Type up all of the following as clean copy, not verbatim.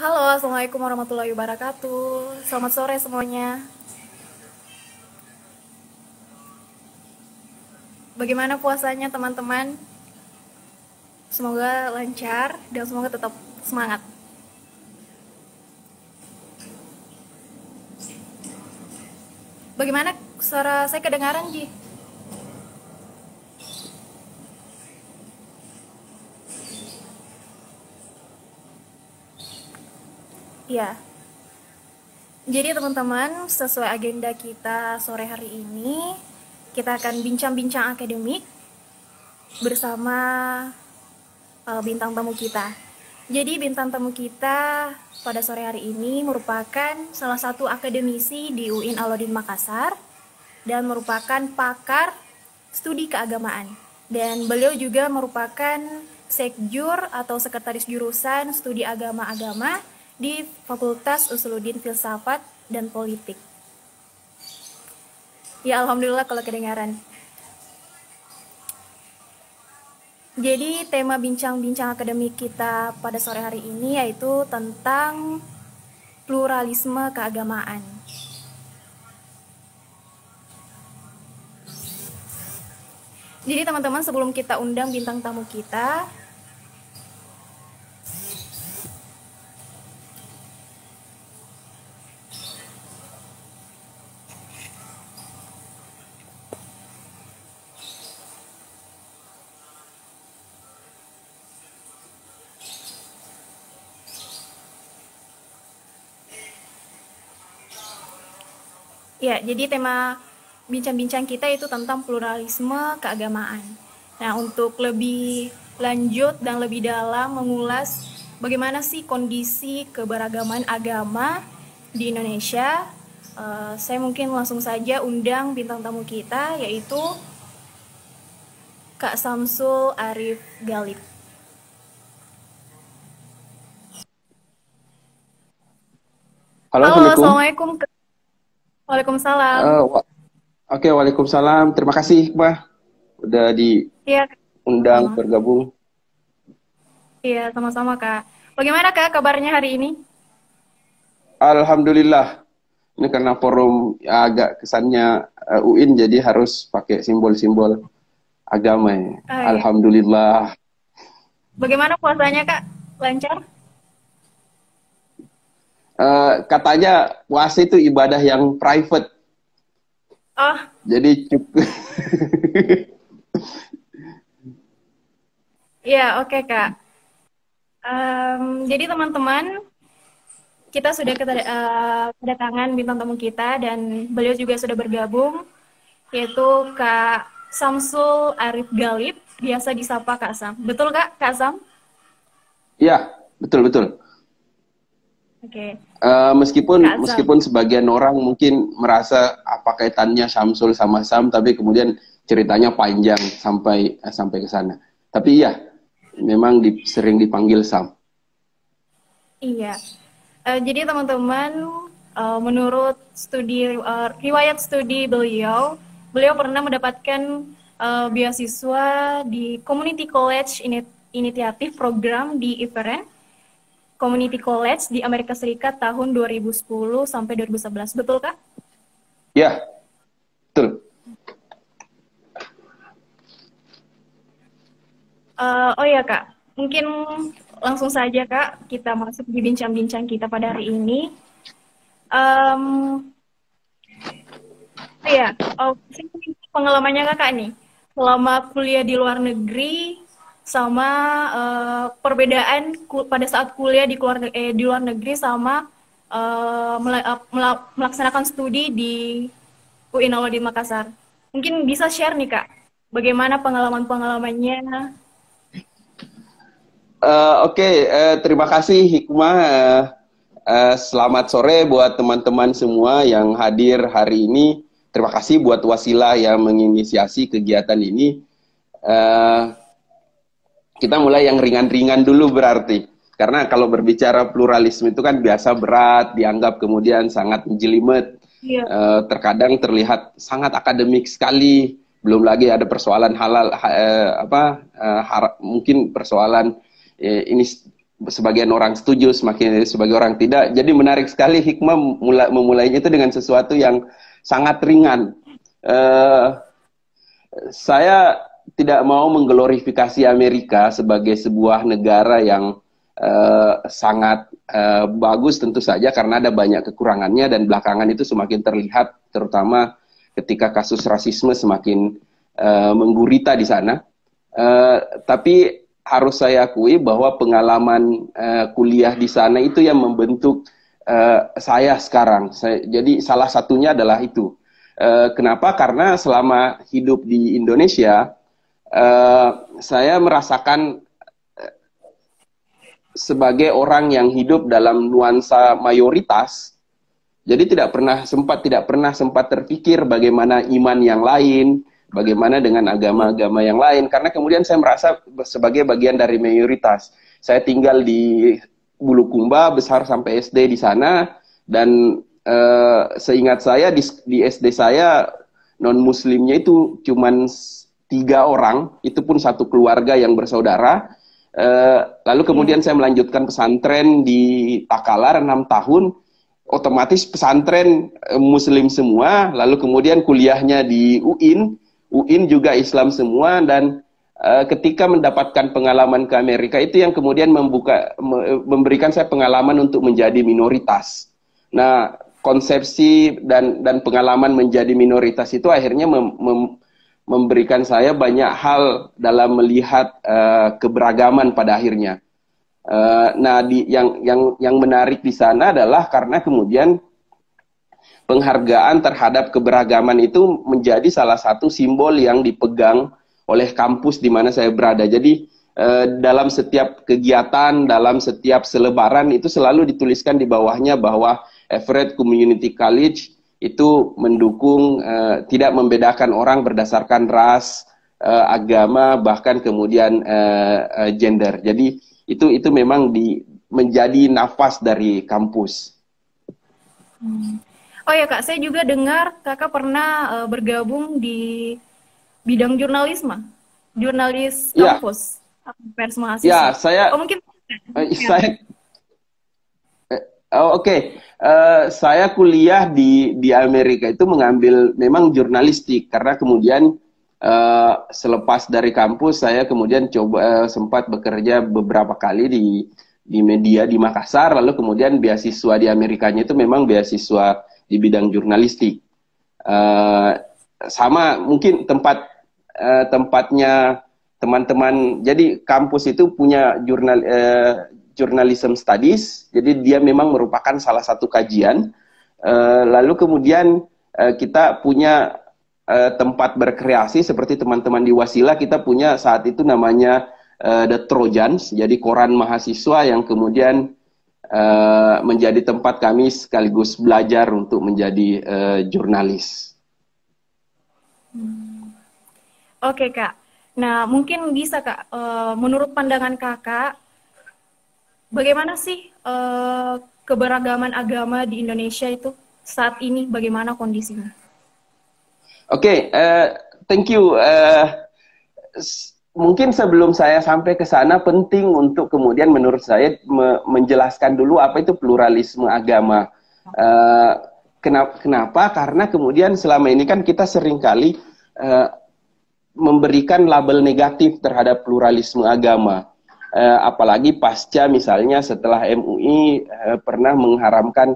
Halo, Assalamualaikum warahmatullahi wabarakatuh. Selamat sore semuanya. Bagaimana puasanya teman-teman? Semoga lancar dan semoga tetap semangat. Bagaimana suara saya kedengaran, Ji? Iya. Jadi teman-teman, sesuai agenda kita sore hari ini, kita akan bincang-bincang akademik bersama bintang tamu kita. Jadi bintang tamu kita pada sore hari ini merupakan salah satu akademisi di UIN Alauddin Makassar dan merupakan pakar studi keagamaan. Dan beliau juga merupakan sekjur atau sekretaris jurusan studi agama-agama di Fakultas Usuluddin Filsafat dan Politik. Ya, alhamdulillah kalau kedengaran. Jadi tema bincang-bincang akademik kita pada sore hari ini yaitu tentang pluralisme keagamaan. Jadi teman-teman, sebelum kita undang bintang tamu kita, ya, jadi tema bincang-bincang kita itu tentang pluralisme keagamaan. Nah, untuk lebih lanjut dan lebih dalam mengulas bagaimana sih kondisi keberagaman agama di Indonesia, saya mungkin langsung saja undang bintang tamu kita, yaitu Kak Samsul Arif Galib. Halo, Halo, Assalamualaikum. Assalamualaikum. Waalaikumsalam. Eh, wa- oke, Waalaikumsalam. Terima kasih, Hikmah, udah Iya, diundang sama. bergabung. Iya, sama-sama, Kak. Bagaimana, Kak, kabarnya hari ini? Alhamdulillah. Ini karena forum ya, agak kesannya UIN, jadi harus pakai simbol-simbol agama ya. Iya. Alhamdulillah. Bagaimana puasanya, Kak? Lancar? Katanya puasa itu ibadah yang private, Oh, jadi cukup. iya, oke, Kak. Jadi teman-teman, kita sudah kedatangan bintang tamu kita dan beliau juga sudah bergabung, yaitu Kak Samsul Arif Galib, biasa disapa Kak Sam. Betul, Kak? Kak Sam? Ya, betul-betul. Oke, Meskipun Kak Sam. meskipun sebagian orang mungkin merasa apa kaitannya Syamsul sama Sam, tapi kemudian ceritanya panjang sampai ke sana. Tapi iya, memang sering dipanggil Sam. Iya. Jadi teman-teman, menurut riwayat studi beliau, beliau pernah mendapatkan beasiswa di Community College Initiative Program di Everett Community College di Amerika Serikat tahun 2010 sampai 2011. Betul, Kak? Ya, betul. Oh ya, Kak. Mungkin langsung saja, Kak, kita masuk di bincang-bincang kita pada hari ini. Um, Iya, oh, pengalamannya Kakak nih, selama kuliah di luar negeri sama perbedaan pada saat kuliah di luar negeri sama melaksanakan studi di UIN Alauddin Makassar. Mungkin bisa share nih Kak, bagaimana pengalaman-pengalamannya? Oke, terima kasih Hikmah. Selamat sore buat teman-teman semua yang hadir hari ini. Terima kasih buat Wasilah yang menginisiasi kegiatan ini. Eh, kita mulai yang ringan-ringan dulu berarti. Karena kalau berbicara pluralisme itu kan biasa berat, dianggap kemudian sangat menjelimet. Iya, Terkadang terlihat sangat akademik sekali. Belum lagi ada persoalan halal, mungkin persoalan ini sebagian orang setuju, semakin sebagai orang tidak. Jadi menarik sekali hikmah memulainya itu dengan sesuatu yang sangat ringan. Saya tidak mau mengglorifikasi Amerika sebagai sebuah negara yang sangat bagus tentu saja karena ada banyak kekurangannya dan belakangan itu semakin terlihat terutama ketika kasus rasisme semakin menggurita di sana. Tapi harus saya akui bahwa pengalaman kuliah di sana itu yang membentuk saya sekarang. Jadi salah satunya adalah itu. Kenapa? Karena selama hidup di Indonesia, saya merasakan sebagai orang yang hidup dalam nuansa mayoritas. Jadi tidak pernah sempat terpikir bagaimana iman yang lain, bagaimana dengan agama-agama yang lain. Karena kemudian saya merasa sebagai bagian dari mayoritas. Saya tinggal di Bulukumba, besar sampai SD di sana, dan seingat saya di SD saya non muslimnya itu cuman 3 orang, itu pun satu keluarga yang bersaudara. Lalu kemudian saya melanjutkan pesantren di Takalar 6 tahun, otomatis pesantren muslim semua, lalu kemudian kuliahnya di UIN juga Islam semua, dan ketika mendapatkan pengalaman ke Amerika itu yang kemudian memberikan saya pengalaman untuk menjadi minoritas. Nah, konsepsi dan pengalaman menjadi minoritas itu akhirnya memberikan saya banyak hal dalam melihat keberagaman pada akhirnya. Nah, yang menarik di sana adalah karena kemudian penghargaan terhadap keberagaman itu menjadi salah satu simbol yang dipegang oleh kampus di mana saya berada. Jadi dalam setiap kegiatan, dalam setiap selebaran itu selalu dituliskan di bawahnya bahwa Everett Community College itu mendukung, tidak membedakan orang berdasarkan ras, agama, bahkan kemudian gender. Jadi itu memang menjadi nafas dari kampus. Oh ya Kak, saya juga dengar Kakak pernah bergabung di bidang jurnalis kampus, pers mahasiswa. Ya, saya. Oh mungkin. Oke. Saya kuliah di Amerika itu mengambil memang jurnalistik karena kemudian selepas dari kampus saya kemudian sempat bekerja beberapa kali di media di Makassar, lalu kemudian beasiswa di Amerikanya itu memang beasiswa di bidang jurnalistik. Sama mungkin tempatnya teman-teman. Jadi kampus itu punya journalism studies, jadi dia memang merupakan salah satu kajian. Lalu kemudian kita punya tempat berkreasi seperti teman-teman di Wasila, kita punya saat itu namanya The Trojans, jadi koran mahasiswa yang kemudian menjadi tempat kami sekaligus belajar untuk menjadi jurnalis. Oke Kak, nah mungkin bisa Kak, menurut pandangan Kakak, bagaimana sih keberagaman agama di Indonesia itu saat ini, bagaimana kondisinya? Oke, thank you. Mungkin sebelum saya sampai ke sana penting untuk kemudian menurut saya menjelaskan dulu apa itu pluralisme agama. Kenapa? Karena kemudian selama ini kan kita seringkali memberikan label negatif terhadap pluralisme agama. Apalagi pasca misalnya setelah MUI pernah mengharamkan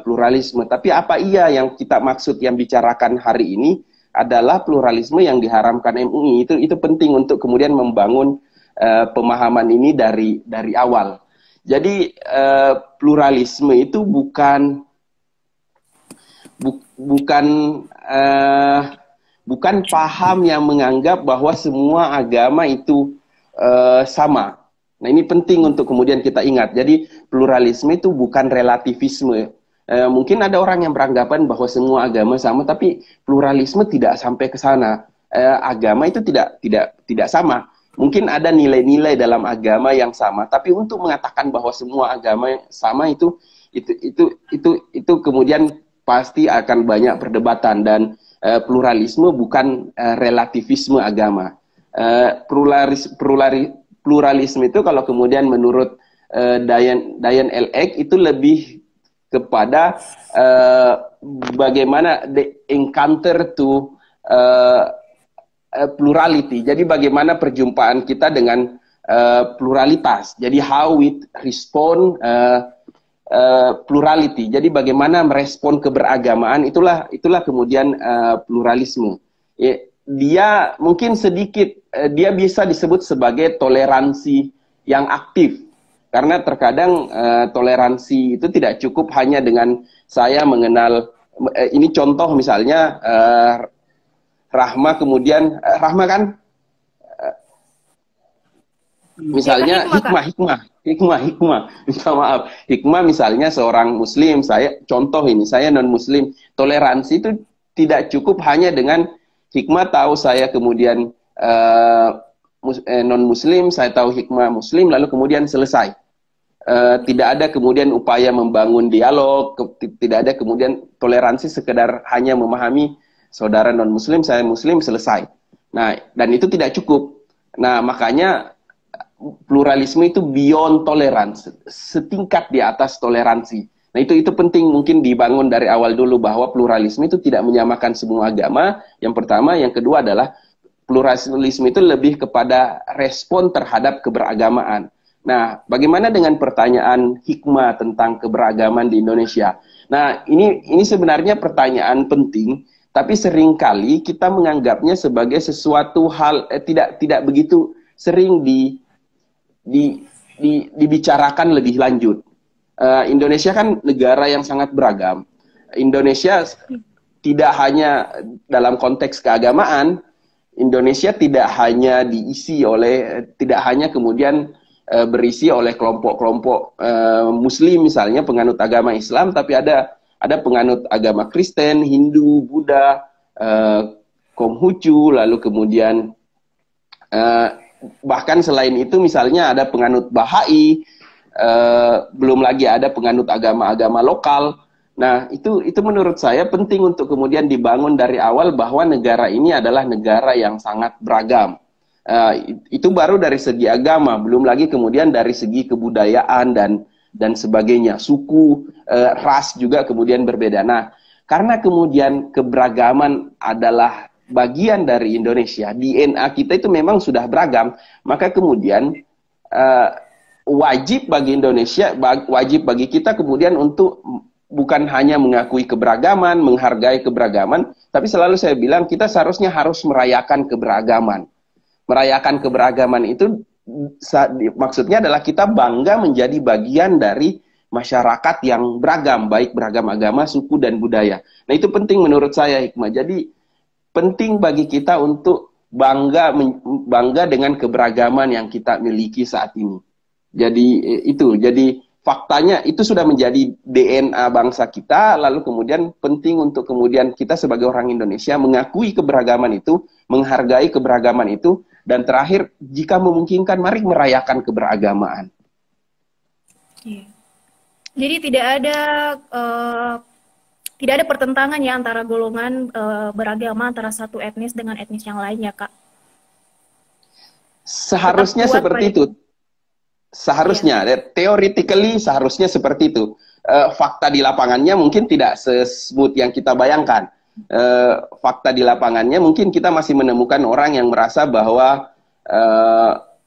pluralisme. Tapi apa iya yang kita maksud yang bicarakan hari ini adalah pluralisme yang diharamkan MUI. Itu penting untuk kemudian membangun pemahaman ini dari awal. Jadi pluralisme itu bukan paham yang menganggap bahwa semua agama itu sama. Nah, ini penting untuk kemudian kita ingat. Jadi pluralisme itu bukan relativisme. Mungkin ada orang yang beranggapan bahwa semua agama sama, tapi pluralisme tidak sampai ke sana. Agama itu tidak sama. Mungkin ada nilai-nilai dalam agama yang sama, tapi untuk mengatakan bahwa semua agama sama itu kemudian pasti akan banyak perdebatan, dan pluralisme bukan relativisme agama. Pluralisme itu kalau kemudian menurut Dayan LX itu lebih kepada bagaimana the encounter to plurality. Jadi bagaimana perjumpaan kita dengan pluralitas. Jadi how we respond plurality. Jadi bagaimana merespon keberagamaan, itulah kemudian pluralisme. Dia mungkin sedikit dia bisa disebut sebagai toleransi yang aktif. Karena terkadang toleransi itu tidak cukup hanya dengan saya mengenal, ini contoh misalnya Rahma kemudian Rahma kan misalnya hikmah, minta maaf, hikmah misalnya seorang muslim, saya non muslim, toleransi itu tidak cukup hanya dengan hikmah tahu saya kemudian non muslim, saya tahu hikmah muslim, lalu kemudian selesai. Tidak ada kemudian upaya membangun dialog, tidak ada kemudian toleransi sekedar hanya memahami saudara non muslim, saya muslim, selesai. Nah, dan itu tidak cukup. Nah, makanya pluralisme itu beyond tolerance, setingkat di atas toleransi. Nah, itu penting mungkin dibangun dari awal dulu, bahwa pluralisme itu tidak menyamakan semua agama. Yang pertama, yang kedua adalah pluralisme itu lebih kepada respon terhadap keberagamaan. Nah, bagaimana dengan pertanyaan hikmah tentang keberagaman di Indonesia? Nah, ini sebenarnya pertanyaan penting, tapi seringkali kita menganggapnya sebagai sesuatu hal tidak begitu sering dibicarakan lebih lanjut. Indonesia kan negara yang sangat beragam. Indonesia tidak hanya dalam konteks keagamaan, Indonesia tidak hanya tidak hanya kemudian berisi oleh kelompok-kelompok Muslim misalnya, penganut agama Islam, tapi ada penganut agama Kristen, Hindu, Buddha, Konghucu, lalu kemudian bahkan selain itu misalnya ada penganut Bahai, belum lagi ada penganut agama-agama lokal. Nah, itu menurut saya penting untuk kemudian dibangun dari awal, bahwa negara ini adalah negara yang sangat beragam. Itu baru dari segi agama, belum lagi kemudian dari segi kebudayaan dan sebagainya, suku, ras juga kemudian berbeda. Nah, karena kemudian keberagaman adalah bagian dari Indonesia, DNA kita itu memang sudah beragam, maka kemudian wajib bagi Indonesia, wajib bagi kita kemudian untuk bukan hanya mengakui keberagaman, menghargai keberagaman, tapi selalu saya bilang kita seharusnya harus merayakan keberagaman. Merayakan keberagaman itu maksudnya adalah kita bangga menjadi bagian dari masyarakat yang beragam, baik beragam agama, suku, dan budaya. Nah, itu penting menurut saya, hikmah. Jadi penting bagi kita untuk bangga dengan keberagaman yang kita miliki saat ini. Jadi faktanya itu sudah menjadi DNA bangsa kita, lalu kemudian penting untuk kemudian kita sebagai orang Indonesia mengakui keberagaman itu, menghargai keberagaman itu, dan terakhir jika memungkinkan mari merayakan keberagamaan. Iya. Jadi tidak ada pertentangan ya antara golongan beragama antara satu etnis dengan etnis yang lain ya, Kak? Seharusnya seperti itu. Seharusnya, theoretically seharusnya seperti itu. Fakta di lapangannya mungkin tidak se-smooth yang kita bayangkan. Fakta di lapangannya mungkin kita masih menemukan orang yang merasa bahwa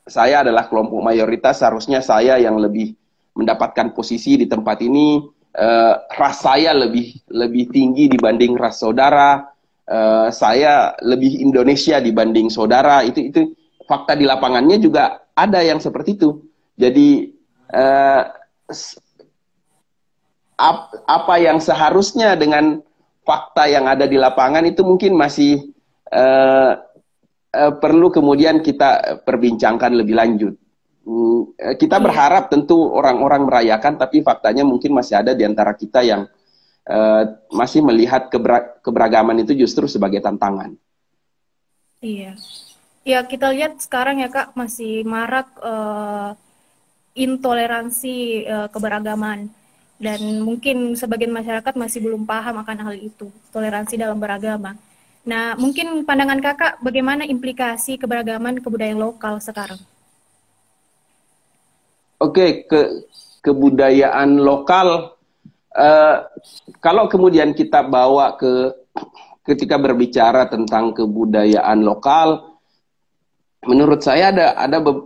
saya adalah kelompok mayoritas, seharusnya saya yang lebih mendapatkan posisi di tempat ini, ras saya lebih tinggi dibanding ras saudara, saya lebih Indonesia dibanding saudara. Itu fakta di lapangannya juga ada yang seperti itu. Jadi apa yang seharusnya dengan fakta yang ada di lapangan itu mungkin masih perlu kemudian kita perbincangkan lebih lanjut. Kita berharap tentu orang-orang merayakan, tapi faktanya mungkin masih ada di antara kita yang masih melihat keberagaman itu justru sebagai tantangan. Iya. Ya, kita lihat sekarang ya, Kak, masih marak intoleransi keberagaman. Dan mungkin sebagian masyarakat masih belum paham akan hal itu, toleransi dalam beragama. Nah, mungkin pandangan Kakak bagaimana implikasi keberagaman kebudayaan lokal sekarang? Oke, kebudayaan lokal, kalau kemudian kita bawa ketika berbicara tentang kebudayaan lokal, menurut saya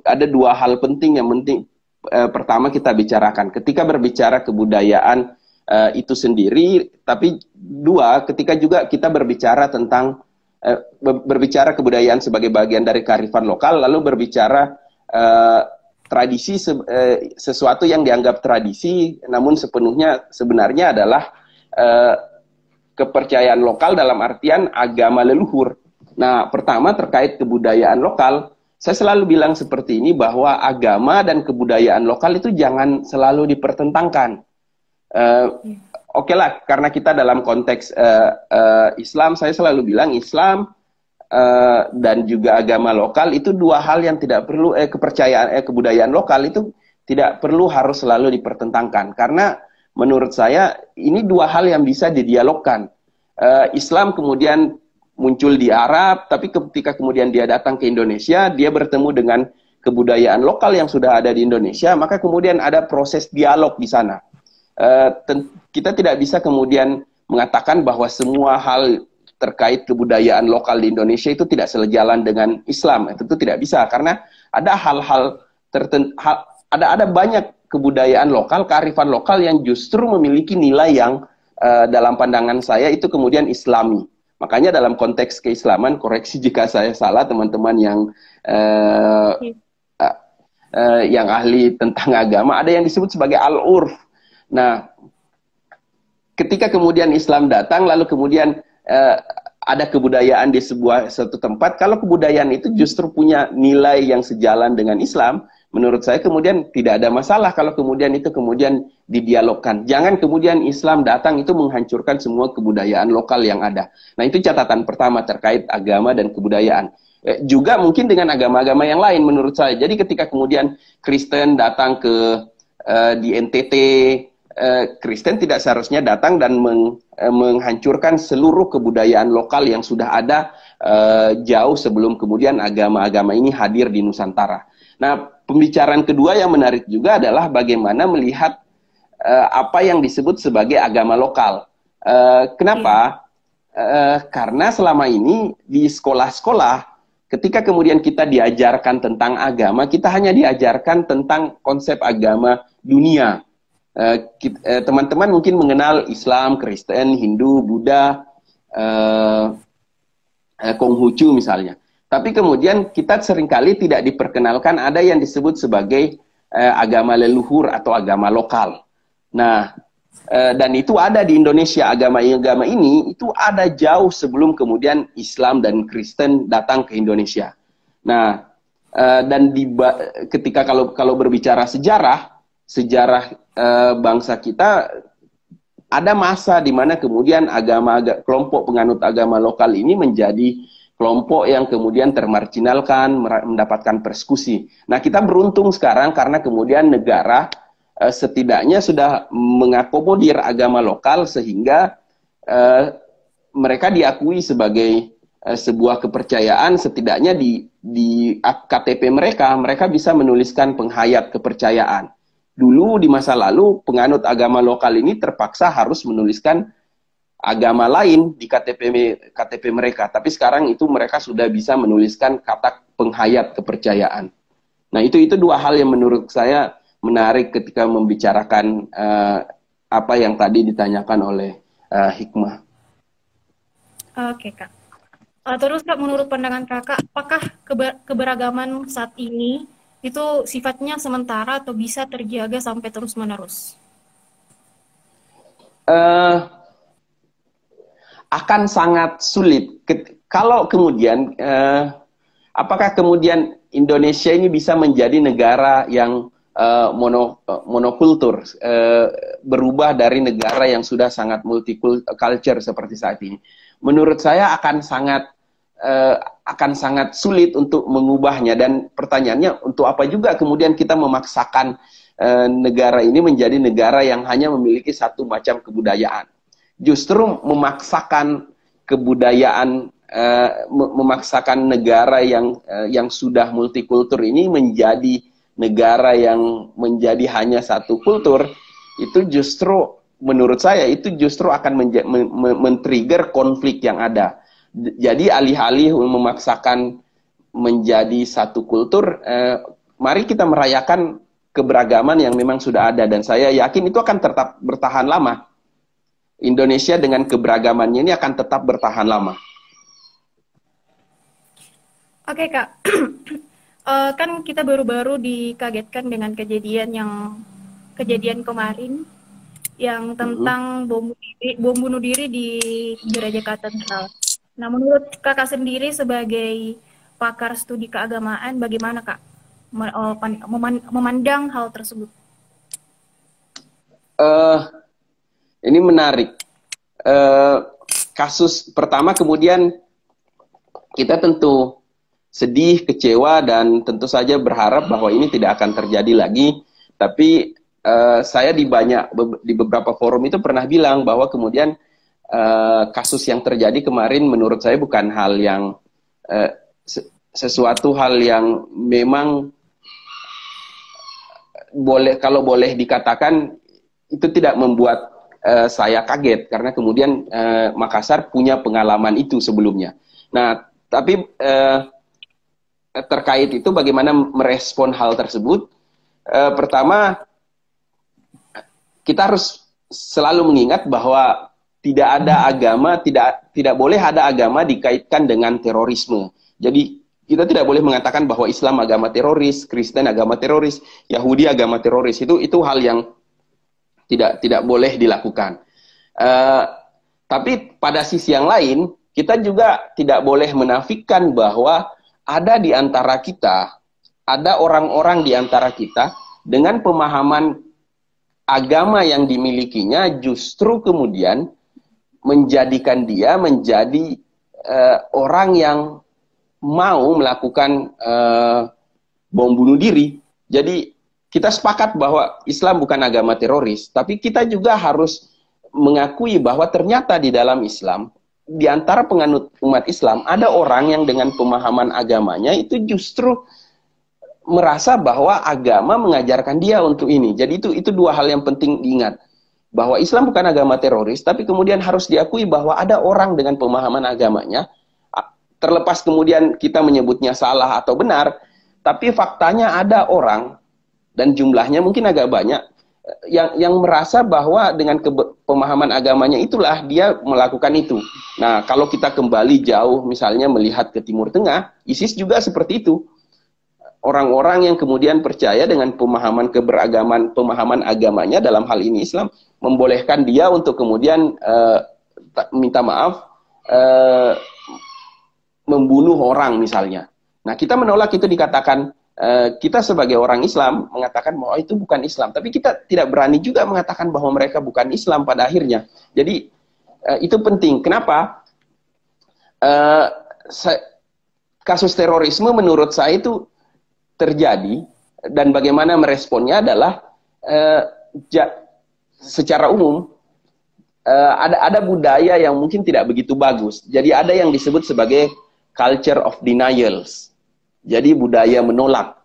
ada dua hal penting yang penting. Pertama kita bicarakan ketika berbicara kebudayaan itu sendiri, tapi dua, ketika juga kita berbicara tentang berbicara kebudayaan sebagai bagian dari kearifan lokal, lalu berbicara tradisi sesuatu yang dianggap tradisi, namun sebenarnya adalah kepercayaan lokal dalam artian agama leluhur. Nah, pertama terkait kebudayaan lokal, saya selalu bilang seperti ini bahwa agama dan kebudayaan lokal itu jangan selalu dipertentangkan. Oke lah, karena kita dalam konteks Islam, saya selalu bilang Islam dan juga agama lokal itu dua hal yang tidak perlu kebudayaan lokal itu tidak perlu harus selalu dipertentangkan, karena menurut saya ini dua hal yang bisa didialogkan. Islam kemudian muncul di Arab, tapi ketika kemudian dia datang ke Indonesia, dia bertemu dengan kebudayaan lokal yang sudah ada di Indonesia, maka kemudian ada proses dialog di sana. Kita tidak bisa kemudian mengatakan bahwa semua hal terkait kebudayaan lokal di Indonesia itu tidak sejalan dengan Islam. Tentu tidak bisa, karena ada hal-hal tertentu, ada banyak kebudayaan lokal, kearifan lokal yang justru memiliki nilai yang dalam pandangan saya itu kemudian Islami. Makanya dalam konteks keislaman, koreksi jika saya salah, teman-teman yang ahli tentang agama, ada yang disebut sebagai al-urf. Nah, ketika kemudian Islam datang, lalu kemudian ada kebudayaan di suatu tempat, kalau kebudayaan itu justru punya nilai yang sejalan dengan Islam, menurut saya kemudian tidak ada masalah kalau kemudian itu kemudian didialogkan. Jangan kemudian Islam datang itu menghancurkan semua kebudayaan lokal yang ada. Nah, itu catatan pertama terkait agama dan kebudayaan. Juga mungkin dengan agama-agama yang lain menurut saya. Jadi ketika kemudian Kristen datang di NTT, Kristen tidak seharusnya datang dan menghancurkan seluruh kebudayaan lokal yang sudah ada jauh sebelum kemudian agama-agama ini hadir di Nusantara. Nah, pembicaraan kedua yang menarik juga adalah bagaimana melihat apa yang disebut sebagai agama lokal. Kenapa? Karena selama ini di sekolah-sekolah, ketika kemudian kita diajarkan tentang agama, kita hanya diajarkan tentang konsep agama dunia. Teman-teman mungkin mengenal Islam, Kristen, Hindu, Buddha, Konghucu misalnya. Tapi kemudian kita seringkali tidak diperkenalkan ada yang disebut sebagai agama leluhur atau agama lokal. Nah, dan itu ada di Indonesia, agama ini itu ada jauh sebelum kemudian Islam dan Kristen datang ke Indonesia. Nah, dan ketika kalau berbicara sejarah bangsa kita, ada masa di mana kemudian kelompok penganut agama lokal ini menjadi kelompok yang kemudian termarginalkan, mendapatkan persekusi. Nah, kita beruntung sekarang karena kemudian negara setidaknya sudah mengakomodir agama lokal sehingga mereka diakui sebagai sebuah kepercayaan. Setidaknya di KTP mereka bisa menuliskan penghayat kepercayaan. Dulu di masa lalu penganut agama lokal ini terpaksa harus menuliskan agama lain di KTP mereka, tapi sekarang itu mereka sudah bisa menuliskan kata penghayat kepercayaan. Nah, itu dua hal yang menurut saya menarik ketika membicarakan apa yang tadi ditanyakan oleh Hikmah. Oke, Kak. Terus Kak, menurut pandangan Kakak, apakah keberagaman saat ini itu sifatnya sementara atau bisa terjaga sampai terus-menerus? Akan sangat sulit. Kalau kemudian, apakah kemudian Indonesia ini bisa menjadi negara yang monokultur, berubah dari negara yang sudah sangat multicultural seperti saat ini? Menurut saya akan sangat sulit untuk mengubahnya, dan pertanyaannya untuk apa juga kemudian kita memaksakan negara ini menjadi negara yang hanya memiliki satu macam kebudayaan. Justru memaksakan kebudayaan, memaksakan negara yang sudah multikultur ini menjadi negara yang menjadi hanya satu kultur, itu justru menurut saya itu justru akan men-trigger konflik yang ada. Jadi alih-alih memaksakan menjadi satu kultur, mari kita merayakan keberagaman yang memang sudah ada, dan saya yakin itu akan tetap bertahan lama. Indonesia dengan keberagamannya ini akan tetap bertahan lama. Oke Kak, kan kita baru-baru dikagetkan dengan kejadian kemarin yang tentang bom bunuh diri di gereja katedral. Nah, menurut Kakak sendiri sebagai pakar studi keagamaan, bagaimana Kak memandang hal tersebut? Ini menarik. Kasus pertama, kemudian kita tentu sedih, kecewa, dan tentu saja berharap bahwa ini tidak akan terjadi lagi. Tapi saya di beberapa forum itu pernah bilang bahwa kemudian kasus yang terjadi kemarin menurut saya bukan hal yang sesuatu hal yang memang kalau boleh dikatakan itu tidak membuat saya kaget, karena kemudian Makassar punya pengalaman itu sebelumnya. Nah, tapi terkait itu bagaimana merespon hal tersebut? Pertama, kita harus selalu mengingat bahwa tidak ada agama, tidak boleh ada agama dikaitkan dengan terorisme. Jadi kita tidak boleh mengatakan bahwa Islam agama teroris, Kristen agama teroris, Yahudi agama teroris. Itu hal yang tidak boleh dilakukan. Tapi pada sisi yang lain, kita juga tidak boleh menafikan bahwa ada di antara kita, ada orang-orang di antara kita dengan pemahaman agama yang dimilikinya justru kemudian menjadikan dia menjadi orang yang mau melakukan bom bunuh diri. Jadi kita sepakat bahwa Islam bukan agama teroris, tapi kita juga harus mengakui bahwa ternyata di dalam Islam, di antara penganut umat Islam, ada orang yang dengan pemahaman agamanya itu justru merasa bahwa agama mengajarkan dia untuk ini. Jadi itu dua hal yang penting diingat. Bahwa Islam bukan agama teroris, tapi kemudian harus diakui bahwa ada orang dengan pemahaman agamanya, terlepas kemudian kita menyebutnya salah atau benar, tapi faktanya ada orang, dan jumlahnya mungkin agak banyak, yang merasa bahwa dengan pemahaman agamanya itulah dia melakukan itu. Nah, kalau kita kembali jauh misalnya melihat ke Timur Tengah, ISIS juga seperti itu. Orang-orang yang kemudian percaya dengan pemahaman keberagaman, pemahaman agamanya dalam hal ini Islam, membolehkan dia untuk kemudian minta maaf, membunuh orang misalnya. Nah, kita menolak itu, dikatakan kita sebagai orang Islam mengatakan bahwa itu bukan Islam, tapi kita tidak berani juga mengatakan bahwa mereka bukan Islam pada akhirnya. Jadi itu penting. Kenapa? Kasus terorisme menurut saya itu terjadi, dan bagaimana meresponnya adalah secara umum ada budaya yang mungkin tidak begitu bagus. Jadi ada yang disebut sebagai culture of denials. Jadi budaya menolak.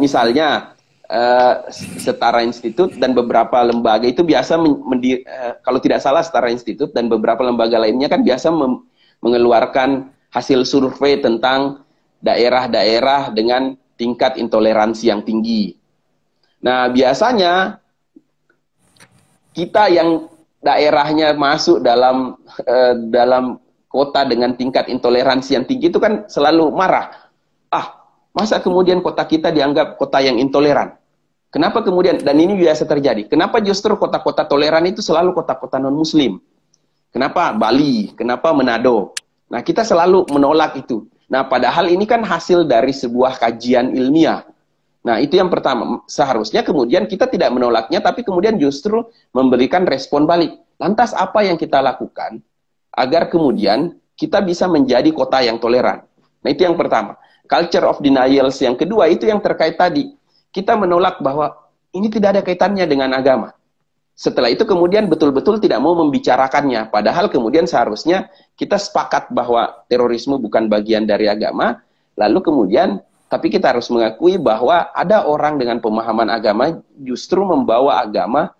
Misalnya Setara Institut dan beberapa lembaga itu biasa kalau tidak salah Setara Institut dan beberapa lembaga lainnya kan biasa mengeluarkan hasil survei tentang daerah-daerah dengan tingkat intoleransi yang tinggi. Nah, biasanya kita yang daerahnya masuk dalam kota dengan tingkat intoleransi yang tinggi itu kan selalu marah. Masa kemudian kota kita dianggap kota yang intoleran? Kenapa kemudian, dan ini biasa terjadi, kenapa justru kota-kota toleran itu selalu kota-kota non-muslim? Kenapa Bali? Kenapa Manado? Nah, kita selalu menolak itu. Nah, padahal ini kan hasil dari sebuah kajian ilmiah. Nah, itu yang pertama. Seharusnya kemudian kita tidak menolaknya, tapi kemudian justru memberikan respon balik. Lantas apa yang kita lakukan agar kemudian kita bisa menjadi kota yang toleran? Nah, itu yang pertama. Culture of denials yang kedua itu yang terkait tadi. Kita menolak bahwa ini tidak ada kaitannya dengan agama. Setelah itu kemudian betul-betul tidak mau membicarakannya. Padahal kemudian seharusnya kita sepakat bahwa terorisme bukan bagian dari agama. Lalu kemudian Tapi kita harus mengakui bahwa ada orang dengan pemahaman agama justru membawa agama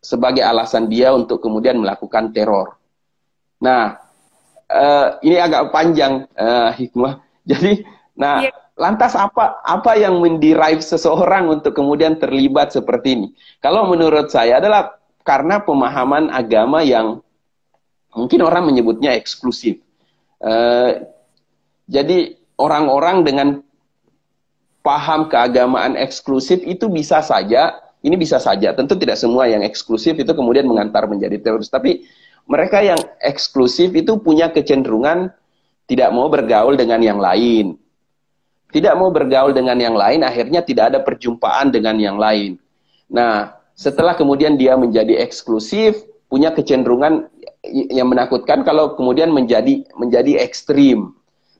sebagai alasan dia untuk kemudian melakukan teror. Nah, ini agak panjang, Hikmah. Jadi, nah, Iya. lantas apa yang mendrive seseorang untuk kemudian terlibat seperti ini? Kalau menurut saya adalah karena pemahaman agama yang mungkin orang menyebutnya eksklusif. Jadi orang-orang dengan paham keagamaan eksklusif itu bisa saja, ini bisa saja, tentu tidak semua yang eksklusif itu kemudian mengantar menjadi teroris, tapi mereka yang eksklusif itu punya kecenderungan tidak mau bergaul dengan yang lain. Tidak mau bergaul dengan yang lain, akhirnya tidak ada perjumpaan dengan yang lain. Nah, setelah kemudian dia menjadi eksklusif, punya kecenderungan yang menakutkan kalau kemudian menjadi ekstrim,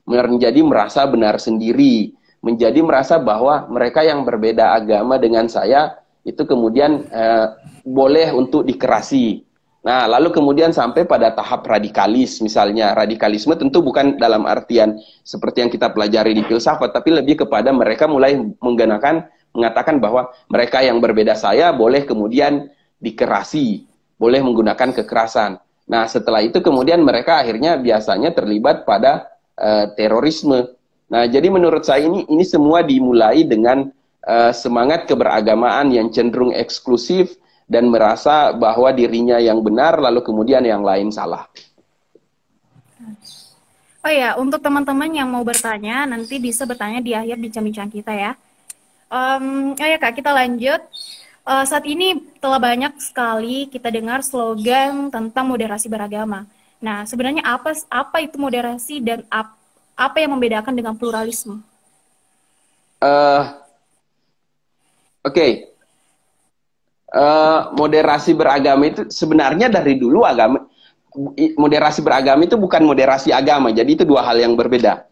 menjadi merasa benar sendiri, menjadi merasa bahwa mereka yang berbeda agama dengan saya itu kemudian boleh untuk dikerasi. Nah, lalu kemudian sampai pada tahap radikalis, misalnya radikalisme tentu bukan dalam artian seperti yang kita pelajari di filsafat, tapi lebih kepada mereka mulai mengatakan bahwa mereka yang berbeda saya boleh kemudian dikerasi, boleh menggunakan kekerasan. Nah, setelah itu kemudian mereka akhirnya biasanya terlibat pada terorisme. Nah, jadi menurut saya ini semua dimulai dengan semangat keberagamaan yang cenderung eksklusif dan merasa bahwa dirinya yang benar, lalu kemudian yang lain salah. Oh ya, untuk teman-teman yang mau bertanya, nanti bisa bertanya di akhir bincang-bincang kita ya. Oh ya Kak, kita lanjut. Saat ini telah banyak sekali kita dengar slogan tentang moderasi beragama. Nah, sebenarnya apa itu moderasi dan apa yang membedakan dengan pluralisme? Oke. Moderasi beragama itu sebenarnya dari dulu moderasi beragama itu bukan moderasi agama, jadi itu dua hal yang berbeda.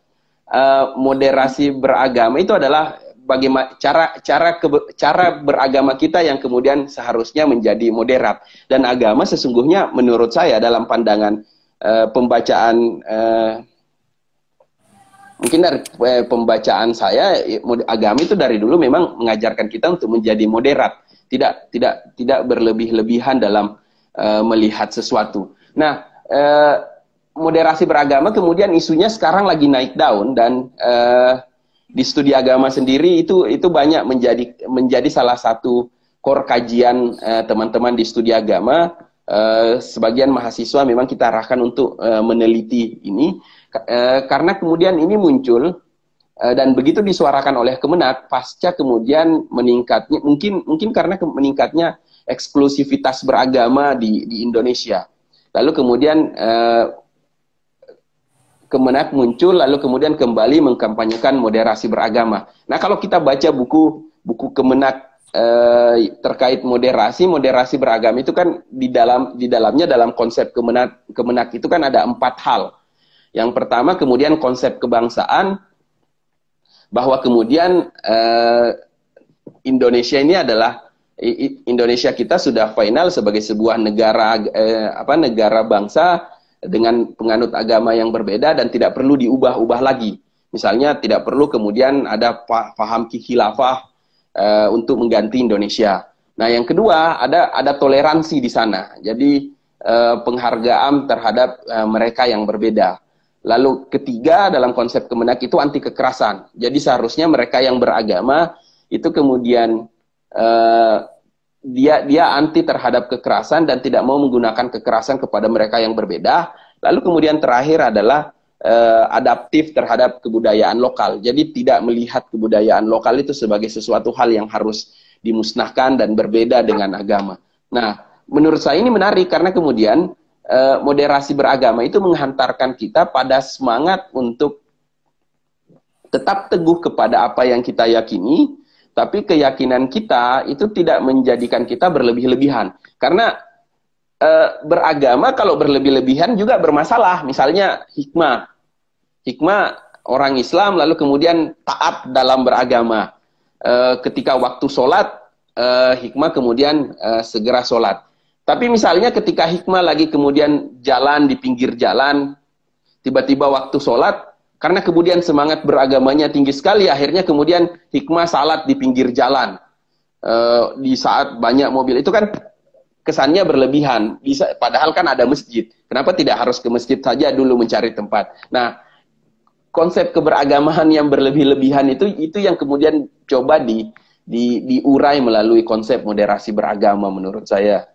Moderasi beragama itu adalah bagaimana cara beragama kita yang kemudian seharusnya menjadi moderat, dan agama sesungguhnya menurut saya dalam pandangan pembacaan mungkin dari pembacaan saya, agama itu dari dulu memang mengajarkan kita untuk menjadi moderat. Tidak berlebih-lebihan dalam melihat sesuatu. Nah, moderasi beragama kemudian isunya sekarang lagi naik daun, dan di studi agama sendiri itu banyak menjadi salah satu core kajian teman-teman di studi agama. Sebagian mahasiswa memang kita arahkan untuk meneliti ini karena kemudian ini muncul. Dan begitu disuarakan oleh Kemenak, pasca kemudian meningkatnya, mungkin karena meningkatnya eksklusivitas beragama di Indonesia. Lalu kemudian Kemenak muncul, lalu kemudian kembali mengkampanyekan moderasi beragama. Nah, kalau kita baca buku Kemenak terkait moderasi beragama itu kan di dalamnya dalam konsep Kemenak itu kan ada 4 hal. Yang pertama kemudian konsep kebangsaan, bahwa kemudian Indonesia kita sudah final sebagai sebuah negara bangsa dengan penganut agama yang berbeda dan tidak perlu diubah-ubah lagi. Misalnya tidak perlu kemudian ada paham khilafah untuk mengganti Indonesia. Nah, yang kedua ada toleransi di sana. Jadi penghargaan terhadap mereka yang berbeda. Lalu ketiga dalam konsep Kemenak itu anti kekerasan. Jadi seharusnya mereka yang beragama itu kemudian dia anti terhadap kekerasan dan tidak mau menggunakan kekerasan kepada mereka yang berbeda. Lalu kemudian terakhir adalah adaptif terhadap kebudayaan lokal. Jadi tidak melihat kebudayaan lokal itu sebagai sesuatu hal yang harus dimusnahkan dan berbeda dengan agama. Nah, menurut saya ini menarik karena kemudian moderasi beragama itu menghantarkan kita pada semangat untuk tetap teguh kepada apa yang kita yakini, tapi keyakinan kita itu tidak menjadikan kita berlebih-lebihan. Karena beragama kalau berlebih-lebihan juga bermasalah. Misalnya hikmah orang Islam lalu kemudian taat dalam beragama. Ketika waktu sholat, hikmah kemudian segera sholat. Tapi misalnya ketika hikmah lagi kemudian jalan di pinggir jalan, tiba-tiba waktu sholat, Karena kemudian semangat beragamanya tinggi sekali, akhirnya kemudian hikmah salat di pinggir jalan di saat banyak mobil. Itu kan kesannya berlebihan. Bisa, padahal kan ada masjid. Kenapa tidak harus ke masjid saja dulu mencari tempat? Nah, konsep keberagamaan yang berlebih-lebihan itu yang kemudian coba diurai melalui konsep moderasi beragama menurut saya.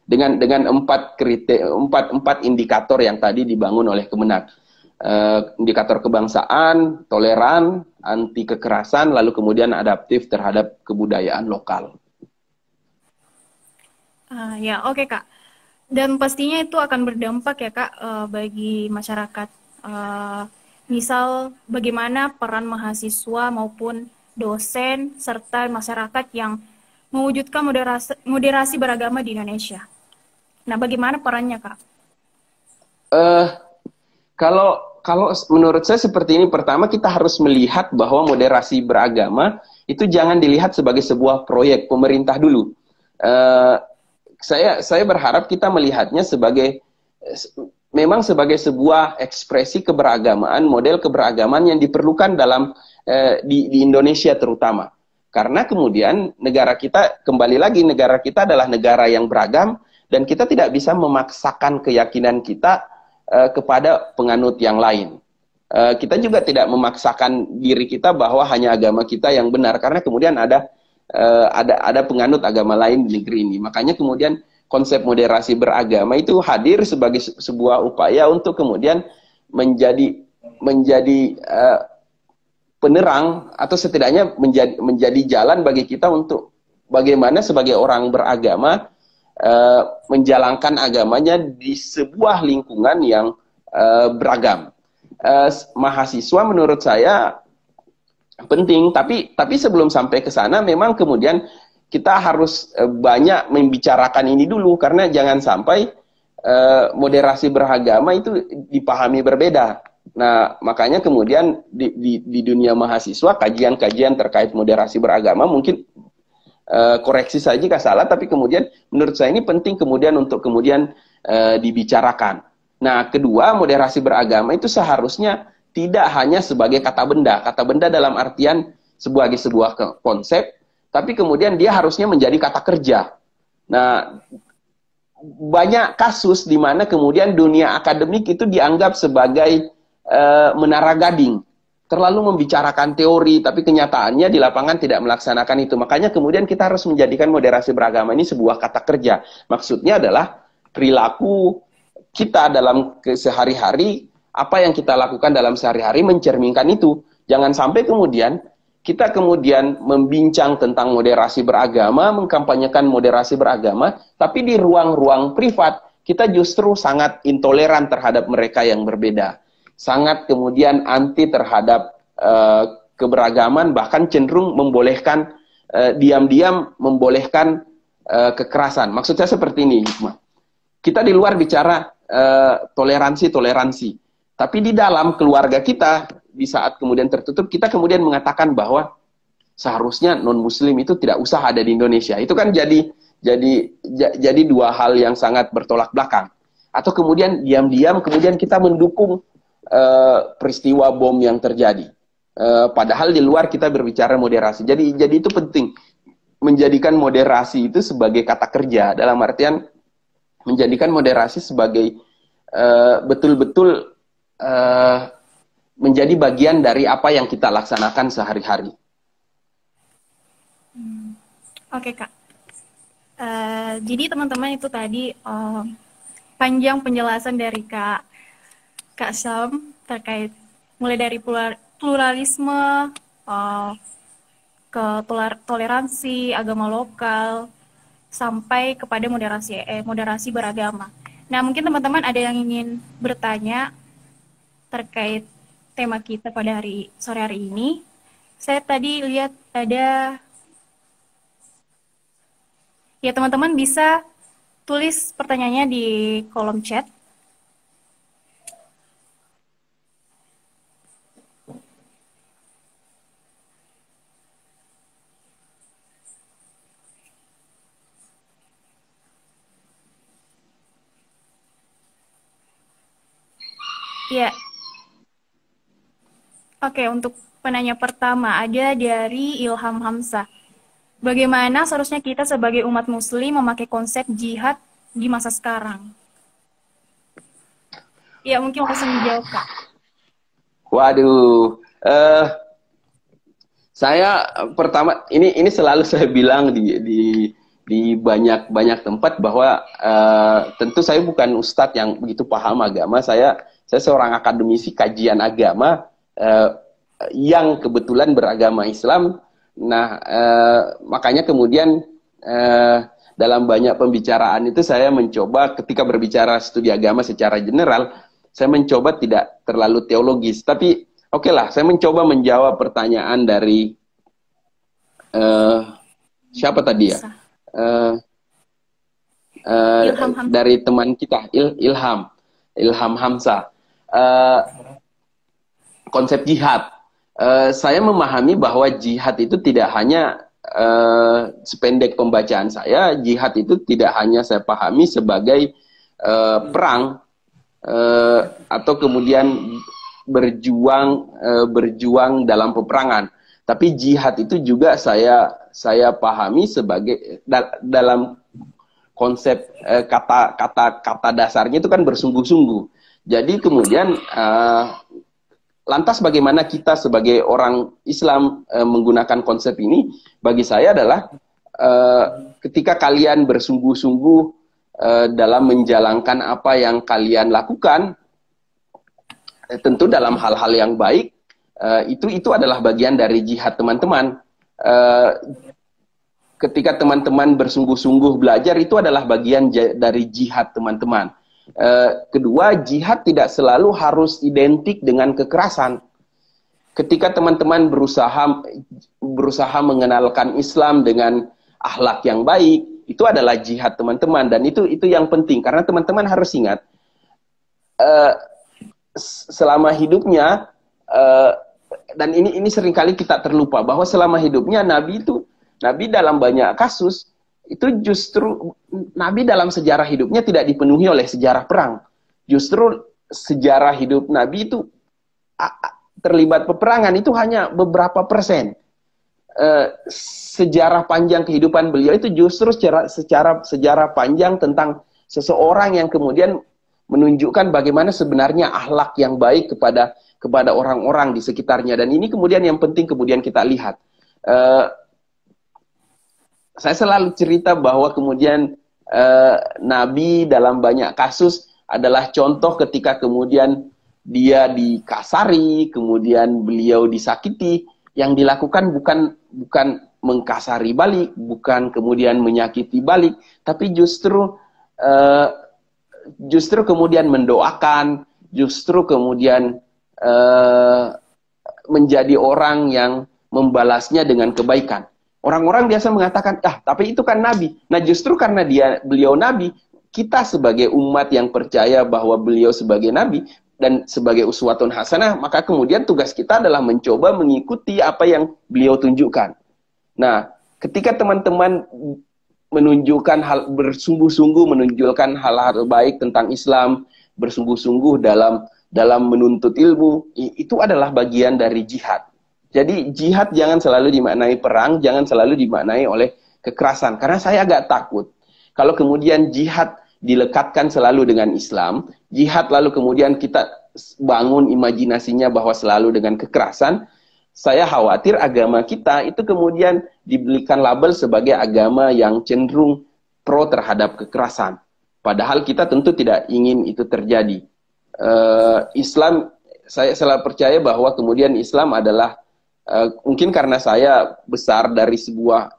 Dengan empat indikator yang tadi dibangun oleh Kemenak. Indikator kebangsaan, toleran, anti kekerasan, lalu kemudian adaptif terhadap kebudayaan lokal. Ya, oke Kak. Dan pastinya itu akan berdampak ya Kak bagi masyarakat. Eh, Misal bagaimana peran mahasiswa maupun dosen serta masyarakat yang mewujudkan moderasi beragama di Indonesia. Nah, bagaimana perannya Kak? Eh, kalau menurut saya seperti ini, pertama kita harus melihat bahwa moderasi beragama itu jangan dilihat sebagai sebuah proyek pemerintah dulu. Eh, saya berharap kita melihatnya sebagai memang sebagai sebuah ekspresi keberagamaan, model keberagaman yang diperlukan dalam di Indonesia terutama. Karena kemudian negara kita, kembali lagi, negara kita adalah negara yang beragam dan kita tidak bisa memaksakan keyakinan kita kepada penganut yang lain. Kita juga tidak memaksakan diri kita bahwa hanya agama kita yang benar, karena kemudian ada penganut agama lain di negeri ini. Makanya kemudian konsep moderasi beragama itu hadir sebagai sebuah upaya untuk kemudian menjadi penerang atau setidaknya menjadi jalan bagi kita untuk bagaimana sebagai orang beragama menjalankan agamanya di sebuah lingkungan yang beragam. Mahasiswa menurut saya penting, tapi sebelum sampai ke sana memang kemudian kita harus banyak membicarakan ini dulu, karena jangan sampai moderasi beragama itu dipahami berbeda. Nah, makanya kemudian di dunia mahasiswa kajian-kajian terkait moderasi beragama mungkin koreksi saya jika salah, tapi kemudian menurut saya ini penting kemudian untuk kemudian dibicarakan. Nah, kedua, moderasi beragama itu seharusnya tidak hanya sebagai kata benda dalam artian sebuah konsep, tapi kemudian dia harusnya menjadi kata kerja. Nah, banyak kasus di mana kemudian dunia akademik itu dianggap sebagai menara gading, terlalu membicarakan teori, tapi kenyataannya di lapangan tidak melaksanakan itu. Makanya kemudian kita harus menjadikan moderasi beragama ini sebuah kata kerja. Maksudnya adalah perilaku kita dalam sehari-hari, apa yang kita lakukan dalam sehari-hari mencerminkan itu. Jangan sampai kemudian kita kemudian membincang tentang moderasi beragama, mengkampanyekan moderasi beragama, tapi di ruang-ruang privat kita justru sangat intoleran terhadap mereka yang berbeda. Sangat kemudian anti terhadap keberagaman, bahkan cenderung membolehkan diam-diam membolehkan kekerasan. Maksud saya seperti ini, Hikmah. Kita di luar bicara toleransi, tapi di dalam keluarga kita di saat kemudian tertutup, kita kemudian mengatakan bahwa seharusnya non-Muslim itu tidak usah ada di Indonesia. Itu kan jadi dua hal yang sangat bertolak belakang. Atau kemudian diam-diam kemudian kita mendukung peristiwa bom yang terjadi. Padahal di luar kita berbicara moderasi. Jadi itu penting menjadikan moderasi itu sebagai kata kerja, dalam artian menjadikan moderasi sebagai betul-betul menjadi bagian dari apa yang kita laksanakan sehari-hari. Oke Kak. Jadi teman-teman itu tadi panjang penjelasan dari Kak Syam terkait mulai dari pluralisme, ke toleransi, agama lokal, sampai kepada moderasi beragama. Nah, mungkin teman-teman ada yang ingin bertanya terkait tema kita pada sore hari ini. Saya tadi lihat ada, ya teman-teman bisa tulis pertanyaannya di kolom chat. Ya, Oke, untuk penanya pertama ada dari Ilham Hamzah. Bagaimana seharusnya kita sebagai umat muslim memakai konsep jihad di masa sekarang? Ya, mungkin langsung dijawab, Kak. Waduh, saya pertama ini selalu saya bilang di banyak banyak tempat bahwa tentu saya bukan ustadz yang begitu paham agama. Saya seorang akademisi kajian agama yang kebetulan beragama Islam. Nah, makanya kemudian dalam banyak pembicaraan itu saya mencoba ketika berbicara studi agama secara general, saya mencoba tidak terlalu teologis. Tapi oke lah, saya mencoba menjawab pertanyaan dari siapa tadi ya? Bisa. Eh, Ilham Hamzah. dari teman kita Ilham Hamzah. Eh, konsep jihad. Saya memahami bahwa jihad itu tidak hanya sependek pembacaan saya, jihad itu tidak hanya saya pahami sebagai perang atau kemudian berjuang dalam peperangan. Tapi jihad itu juga saya pahami sebagai dalam konsep kata dasarnya itu kan bersungguh-sungguh. Jadi kemudian lantas bagaimana kita sebagai orang Islam menggunakan konsep ini? Bagi saya adalah ketika kalian bersungguh-sungguh dalam menjalankan apa yang kalian lakukan, tentu dalam hal-hal yang baik, itu adalah bagian dari jihad teman-teman. Ketika teman-teman bersungguh-sungguh belajar, itu adalah bagian dari jihad teman-teman. Kedua, jihad tidak selalu harus identik dengan kekerasan. Ketika teman-teman berusaha mengenalkan Islam dengan akhlak yang baik, itu adalah jihad teman-teman, dan itu yang penting karena teman-teman harus ingat selama hidupnya dan ini seringkali kita terlupa bahwa selama hidupnya Nabi dalam banyak kasus itu justru Nabi dalam sejarah hidupnya tidak dipenuhi oleh sejarah perang. Justru sejarah hidup Nabi itu terlibat peperangan itu hanya beberapa persen. Sejarah panjang kehidupan beliau itu justru sejarah panjang tentang seseorang yang kemudian menunjukkan bagaimana sebenarnya akhlak yang baik kepada orang-orang di sekitarnya. Dan ini kemudian yang penting kemudian kita lihat. Saya selalu cerita bahwa kemudian Nabi dalam banyak kasus adalah contoh ketika kemudian dia dikasari, kemudian beliau disakiti, yang dilakukan bukan mengkasari balik, bukan kemudian menyakiti balik, tapi justru kemudian mendoakan, justru kemudian menjadi orang yang membalasnya dengan kebaikan. Orang-orang biasa mengatakan, tapi itu kan Nabi. Nah, justru karena beliau Nabi, kita sebagai umat yang percaya bahwa beliau sebagai Nabi dan sebagai uswatun hasanah, maka kemudian tugas kita adalah mencoba mengikuti apa yang beliau tunjukkan. Nah, ketika teman-teman menunjukkan bersungguh-sungguh menunjukkan hal-hal baik tentang Islam, bersungguh-sungguh dalam menuntut ilmu, itu adalah bagian dari jihad. Jadi jihad jangan selalu dimaknai perang, jangan selalu dimaknai oleh kekerasan. Karena saya agak takut kalau kemudian jihad dilekatkan selalu dengan Islam, jihad lalu kemudian kita bangun imajinasinya bahwa selalu dengan kekerasan, saya khawatir agama kita itu kemudian diberikan label sebagai agama yang cenderung pro terhadap kekerasan. Padahal kita tentu tidak ingin itu terjadi. Islam, saya selalu percaya bahwa kemudian Islam adalah mungkin karena saya besar dari sebuah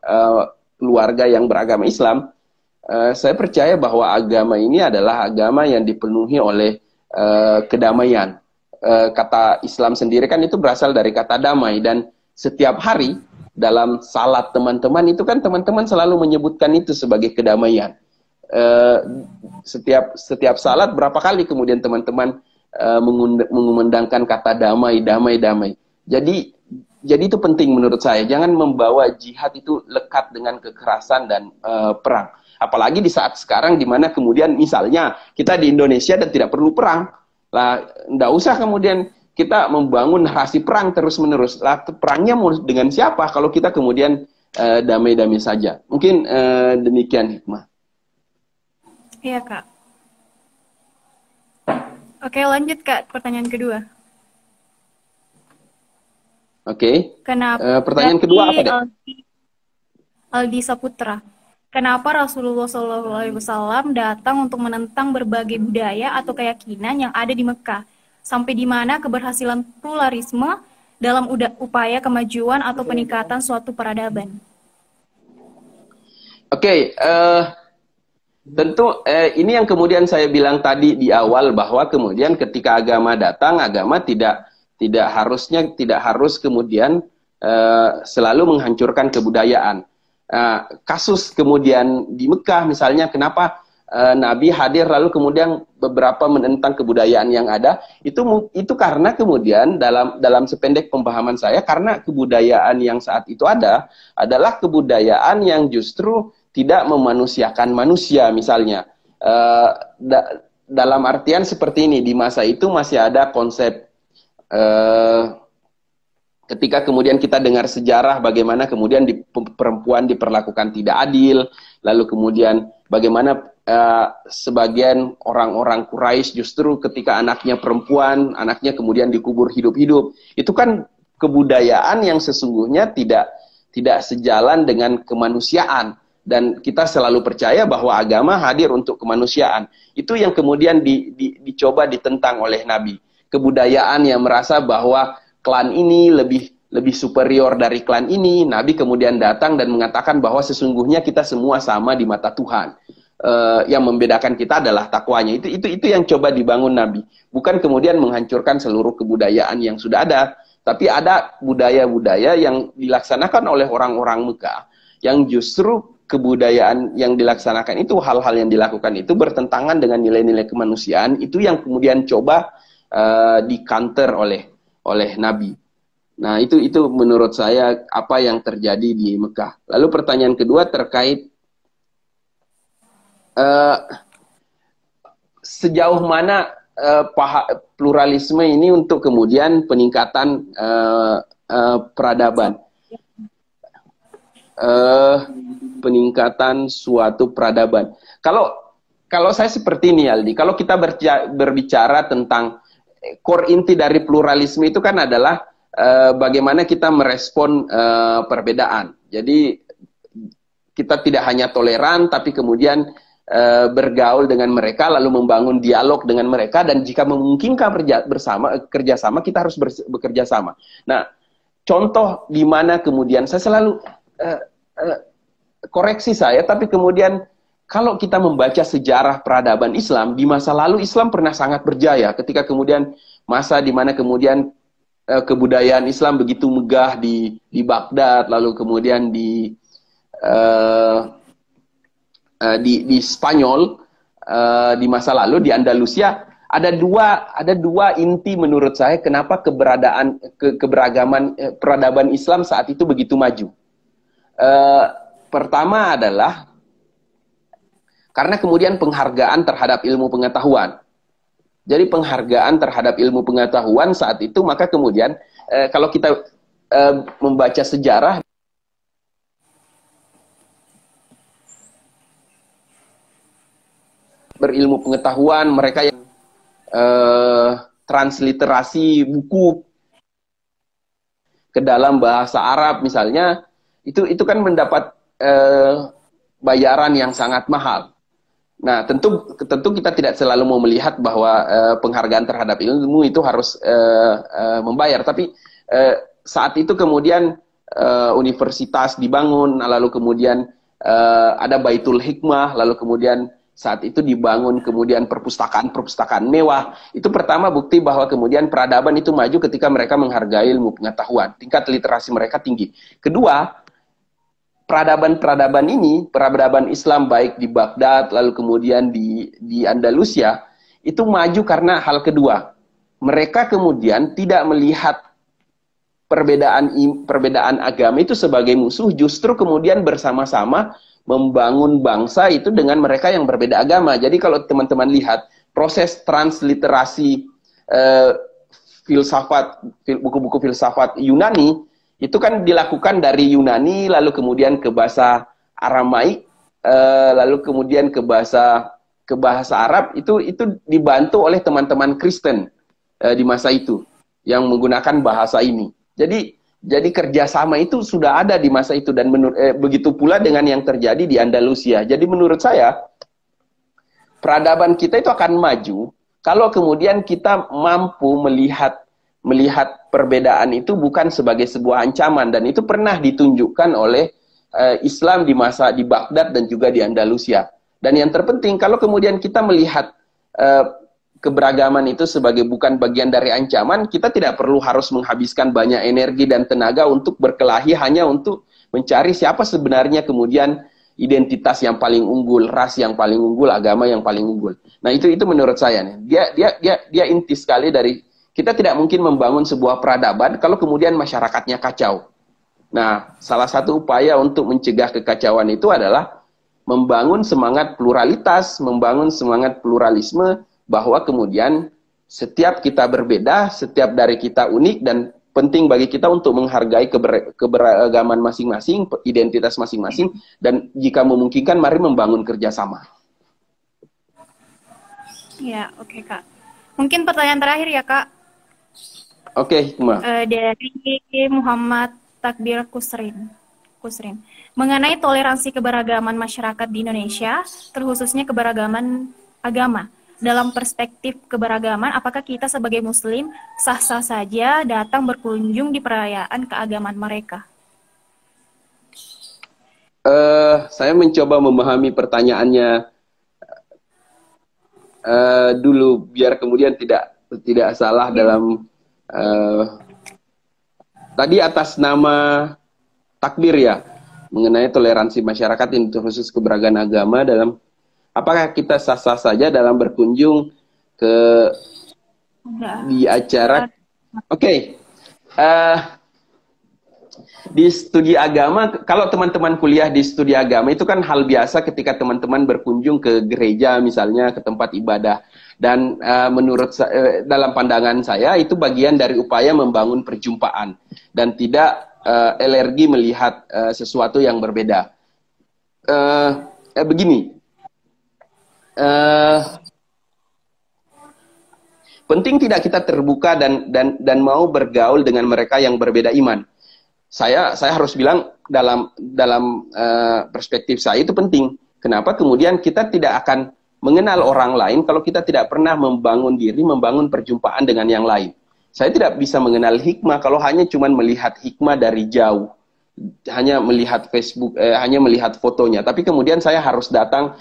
keluarga yang beragama Islam, saya percaya bahwa agama ini adalah agama yang dipenuhi oleh kedamaian. Kata Islam sendiri kan itu berasal dari kata damai, dan setiap hari dalam salat teman-teman itu kan teman-teman selalu menyebutkan itu sebagai kedamaian. Setiap salat berapa kali kemudian teman-teman mengumandangkan kata damai, damai, damai. Jadi itu penting menurut saya. Jangan membawa jihad itu lekat dengan kekerasan dan perang. Apalagi di saat sekarang di mana kemudian misalnya kita di Indonesia dan tidak perlu perang. Lah, enggak usah kemudian kita membangun narasi perang terus-menerus. Lah, perangnya mau dengan siapa kalau kita kemudian damai-damai saja? Mungkin demikian hikmah. Iya, Kak. Oke, lanjut, Kak. Pertanyaan kedua. Oke. Kenapa Pertanyaan kedua apa, Dek? Aldi Saputra? Kenapa Rasulullah SAW datang untuk menentang berbagai budaya atau keyakinan yang ada di Mekah? Sampai di mana keberhasilan pluralisme dalam upaya kemajuan atau peningkatan suatu peradaban? Oke, tentu ini yang kemudian saya bilang tadi di awal, bahwa kemudian ketika agama datang, agama tidak harus kemudian selalu menghancurkan kebudayaan. Kasus kemudian di Mekah misalnya, kenapa Nabi hadir lalu kemudian beberapa menentang kebudayaan yang ada, itu karena kemudian dalam sependek pemahaman saya, karena kebudayaan yang saat itu adalah kebudayaan yang justru tidak memanusiakan manusia. Misalnya dalam artian seperti ini, di masa itu masih ada konsep ketika kemudian kita dengar sejarah bagaimana kemudian perempuan diperlakukan tidak adil, lalu kemudian bagaimana sebagian orang-orang Quraisy justru ketika anaknya perempuan, anaknya kemudian dikubur hidup-hidup. Itu kan kebudayaan yang sesungguhnya tidak sejalan dengan kemanusiaan. Dan kita selalu percaya bahwa agama hadir untuk kemanusiaan. Itu yang kemudian dicoba ditentang oleh Nabi. Kebudayaan yang merasa bahwa klan ini lebih superior dari klan ini, Nabi kemudian datang dan mengatakan bahwa sesungguhnya kita semua sama di mata Tuhan. Yang membedakan kita adalah takwanya. Itu yang coba dibangun Nabi. Bukan kemudian menghancurkan seluruh kebudayaan yang sudah ada, tapi ada budaya-budaya yang dilaksanakan oleh orang-orang Mekah yang justru kebudayaan yang dilaksanakan itu, hal-hal yang dilakukan itu bertentangan dengan nilai-nilai kemanusiaan. Itu yang kemudian coba di-counter oleh Nabi. Nah, itu menurut saya apa yang terjadi di Mekah. Lalu pertanyaan kedua terkait sejauh mana pluralisme ini untuk kemudian peningkatan peradaban. Peningkatan suatu peradaban. Kalau saya seperti ini, Aldi, kalau kita berbicara tentang core inti dari pluralisme itu kan adalah bagaimana kita merespon perbedaan. Jadi kita tidak hanya toleran, tapi kemudian bergaul dengan mereka, lalu membangun dialog dengan mereka, dan jika memungkinkan kerjasama, kita harus bekerja sama. Nah, contoh di mana kemudian saya selalu koreksi saya, tapi kemudian kalau kita membaca sejarah peradaban Islam, di masa lalu Islam pernah sangat berjaya. Ketika kemudian masa di mana kemudian kebudayaan Islam begitu megah di Baghdad, lalu kemudian di Spanyol, di masa lalu di Andalusia, ada dua inti menurut saya kenapa keberagaman peradaban Islam saat itu begitu maju. Pertama adalah karena kemudian penghargaan terhadap ilmu pengetahuan. Jadi penghargaan terhadap ilmu pengetahuan saat itu, maka kemudian kalau kita membaca sejarah, berilmu pengetahuan, mereka yang transliterasi buku ke dalam bahasa Arab misalnya, itu kan mendapat bayaran yang sangat mahal. Nah, tentu kita tidak selalu mau melihat bahwa penghargaan terhadap ilmu itu harus membayar. Tapi saat itu kemudian universitas dibangun, lalu kemudian ada Baitul Hikmah, lalu kemudian saat itu dibangun kemudian perpustakaan mewah. Itu pertama bukti bahwa kemudian peradaban itu maju ketika mereka menghargai ilmu pengetahuan. Tingkat literasi mereka tinggi. Kedua, peradaban Islam baik di Baghdad, lalu kemudian di Andalusia, itu maju karena hal kedua. Mereka kemudian tidak melihat perbedaan agama itu sebagai musuh, justru kemudian bersama-sama membangun bangsa itu dengan mereka yang berbeda agama. Jadi kalau teman-teman lihat proses transliterasi buku-buku filsafat Yunani itu kan dilakukan dari Yunani lalu kemudian ke bahasa Aramaik, lalu kemudian ke bahasa Arab, itu dibantu oleh teman-teman Kristen di masa itu yang menggunakan bahasa ini. Jadi kerjasama itu sudah ada di masa itu, dan begitu pula dengan yang terjadi di Andalusia. Jadi menurut saya peradaban kita itu akan maju kalau kemudian kita mampu melihat perbedaan itu bukan sebagai sebuah ancaman, dan itu pernah ditunjukkan oleh Islam di Baghdad dan juga di Andalusia. Dan yang terpenting kalau kemudian kita melihat keberagaman itu sebagai bukan bagian dari ancaman, kita tidak perlu harus menghabiskan banyak energi dan tenaga untuk berkelahi hanya untuk mencari siapa sebenarnya kemudian identitas yang paling unggul, ras yang paling unggul, agama yang paling unggul. Nah, itu menurut saya nih. Dia inti sekali dari kita tidak mungkin membangun sebuah peradaban kalau kemudian masyarakatnya kacau. Nah, salah satu upaya untuk mencegah kekacauan itu adalah membangun semangat pluralitas, membangun semangat pluralisme, bahwa kemudian setiap kita berbeda, setiap dari kita unik, dan penting bagi kita untuk menghargai keberagaman masing-masing, identitas masing-masing, dan jika memungkinkan mari membangun kerjasama. Ya, oke Kak. Mungkin pertanyaan terakhir ya Kak. Oke, Hikmah. Dari Muhammad Takbir Kusrin. Mengenai toleransi keberagaman masyarakat di Indonesia, terkhususnya keberagaman agama. Dalam perspektif keberagaman, apakah kita sebagai Muslim sah-sah saja datang berkunjung di perayaan keagamaan mereka? Saya mencoba memahami pertanyaannya dulu biar kemudian tidak salah dalam tadi atas nama Takbir ya, mengenai toleransi masyarakat yang khusus keberagaman agama dalam. Apakah kita sah-sah saja dalam berkunjung di acara? Oke. Di studi agama, kalau teman-teman kuliah di studi agama itu kan hal biasa ketika teman-teman berkunjung ke gereja misalnya, ke tempat ibadah. Dan dalam pandangan saya itu bagian dari upaya membangun perjumpaan dan tidak alergi melihat sesuatu yang berbeda. Begini. Penting tidak kita terbuka dan mau bergaul dengan mereka yang berbeda iman. Saya harus bilang dalam perspektif saya itu penting. Kenapa kemudian kita tidak akan mengenal orang lain kalau kita tidak pernah membangun perjumpaan dengan yang lain. Saya tidak bisa mengenal hikmah kalau hanya cuma melihat hikmah dari jauh. Hanya melihat Facebook, hanya melihat fotonya. Tapi kemudian saya harus datang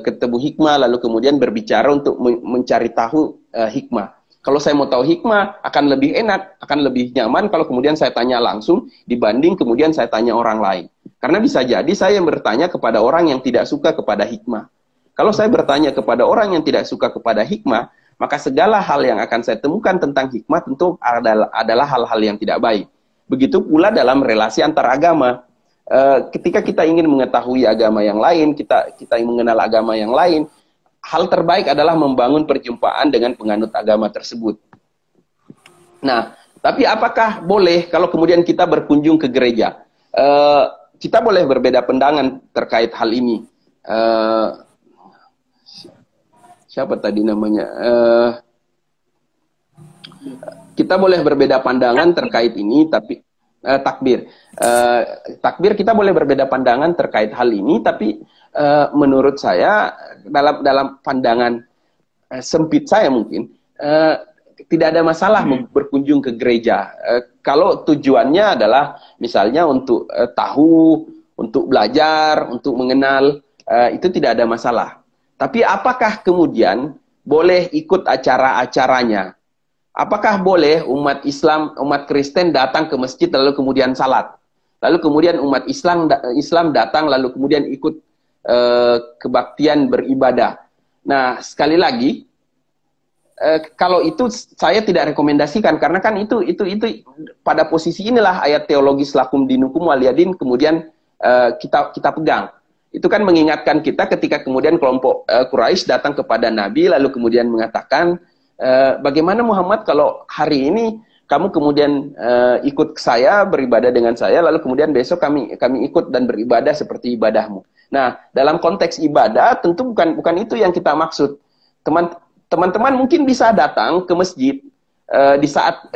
ketemu hikmah, lalu kemudian berbicara untuk mencari tahu hikmah. Kalau saya mau tahu hikmah, akan lebih enak, akan lebih nyaman kalau kemudian saya tanya langsung, dibanding kemudian saya tanya orang lain. Karena bisa jadi saya bertanya kepada orang yang tidak suka kepada hikmah. Kalau saya bertanya kepada orang yang tidak suka kepada hikmah, maka segala hal yang akan saya temukan tentang hikmah tentu adalah hal-hal yang tidak baik. Begitu pula dalam relasi antar agama. Ketika kita ingin mengetahui agama yang lain, kita ingin mengenal agama yang lain, hal terbaik adalah membangun perjumpaan dengan penganut agama tersebut. Nah, tapi apakah boleh kalau kemudian kita berkunjung ke gereja? Kita boleh berbeda pandangan terkait hal ini. Siapa tadi namanya? Kita boleh berbeda pandangan terkait ini, tapi takbir. Takbir kita boleh berbeda pandangan terkait hal ini, tapi menurut saya dalam pandangan sempit saya mungkin tidak ada masalah berkunjung ke gereja. Kalau tujuannya adalah misalnya untuk tahu, untuk belajar, untuk mengenal, itu tidak ada masalah. Tapi apakah kemudian boleh ikut acara-acaranya? Apakah boleh umat Islam, umat Kristen datang ke masjid lalu kemudian salat? Lalu kemudian umat Islam datang lalu kemudian ikut kebaktian beribadah. Nah, sekali lagi, kalau itu saya tidak rekomendasikan, karena kan itu pada posisi inilah ayat teologis lakum dinukum waliyadin kemudian kita pegang. Itu kan mengingatkan kita ketika kemudian kelompok Quraisy datang kepada Nabi lalu kemudian mengatakan bagaimana Muhammad kalau hari ini kamu kemudian ikut saya beribadah dengan saya, lalu kemudian besok kami ikut dan beribadah seperti ibadahmu. Nah, dalam konteks ibadah tentu bukan itu yang kita maksud. Teman-teman mungkin bisa datang ke masjid di saat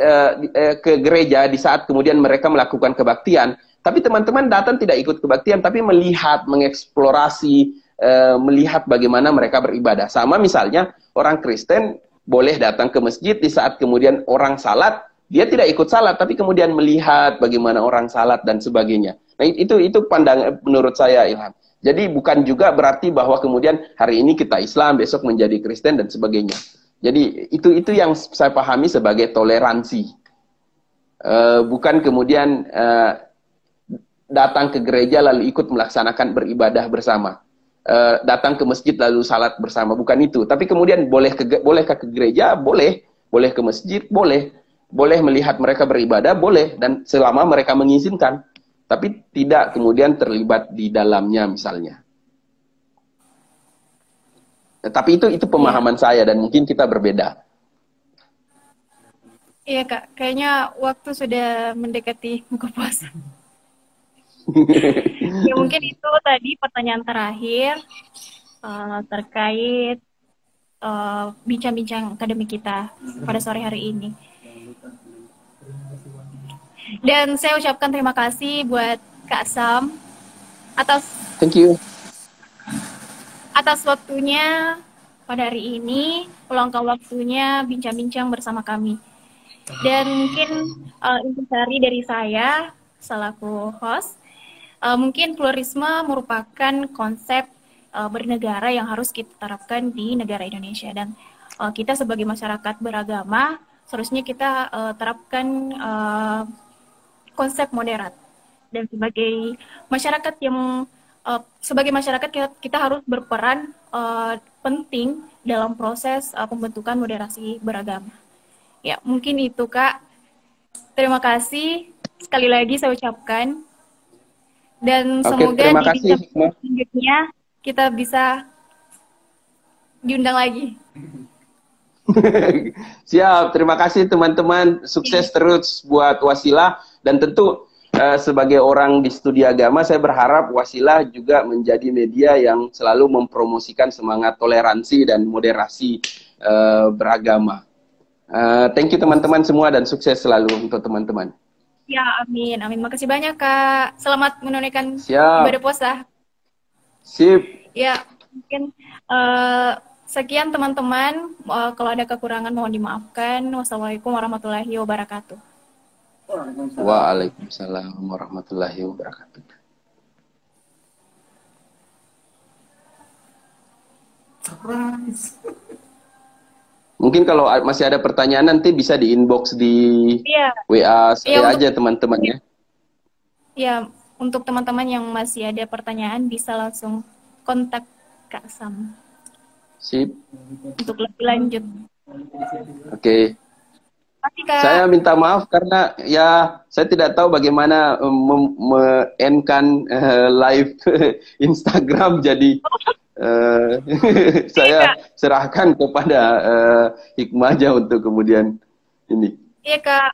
ke gereja di saat kemudian mereka melakukan kebaktian, tapi teman-teman datang tidak ikut kebaktian, tapi melihat, mengeksplorasi, melihat bagaimana mereka beribadah. Sama misalnya orang Kristen boleh datang ke masjid di saat kemudian orang salat, dia tidak ikut salat, tapi kemudian melihat bagaimana orang salat dan sebagainya. Nah, itu pandangan menurut saya, Ilham. Jadi bukan juga berarti bahwa kemudian hari ini kita Islam, besok menjadi Kristen dan sebagainya. Jadi itu yang saya pahami sebagai toleransi. Bukan kemudian datang ke gereja lalu ikut melaksanakan beribadah bersama. Datang ke masjid lalu salat bersama, bukan itu. Tapi kemudian bolehkah ke gereja? Boleh ke masjid? Boleh melihat mereka beribadah? Boleh, dan selama mereka mengizinkan. Tapi tidak kemudian terlibat di dalamnya misalnya. Tapi itu Iya, pemahaman saya dan mungkin kita berbeda. iya Kak, kayaknya waktu sudah mendekati buka puasa. Ya mungkin itu tadi pertanyaan terakhir terkait bincang-bincang akademik kita pada sore hari ini. Dan saya ucapkan terima kasih buat Kak Sam atas Thank you. atas waktunya pada hari ini, meluangkan waktunya bincang-bincang bersama kami. Dan mungkin intisari dari saya selaku host, mungkin pluralisme merupakan konsep bernegara yang harus kita terapkan di negara Indonesia, dan kita sebagai masyarakat beragama seharusnya kita terapkan konsep moderat, dan sebagai masyarakat kita harus berperan penting dalam proses pembentukan moderasi beragama. Ya, mungkin itu Kak. Terima kasih sekali lagi saya ucapkan, dan Oke, semoga terima di kasih, bincang Hikmah. selanjutnya kita bisa diundang lagi. Siap, terima kasih teman-teman. Sukses terus buat Wasilah. Dan tentu sebagai orang di studi agama, saya berharap Wasilah juga menjadi media yang selalu mempromosikan semangat toleransi dan moderasi beragama. Thank you teman-teman semua dan sukses selalu untuk teman-teman. Ya, amin. Amin. Makasih banyak, Kak. Selamat menunaikan ibadah Siap, puasa. sip. Ya, mungkin sekian teman-teman. Kalau ada kekurangan mohon dimaafkan. Wassalamualaikum warahmatullahi wabarakatuh. Waalaikumsalam warahmatullahi wabarakatuh. Mungkin kalau masih ada pertanyaan nanti bisa di inbox di Iya, WA iya saya aja teman-teman ya. ya untuk teman-teman yang masih ada pertanyaan bisa langsung kontak Kak Sam Sip. untuk lebih lanjut. Oke. Terima kasih, Kak. Saya minta maaf karena ya saya tidak tahu bagaimana me-endkan live Instagram, jadi Iya, saya Kak. serahkan kepada Hikmah aja untuk kemudian ini. Iya, Kak.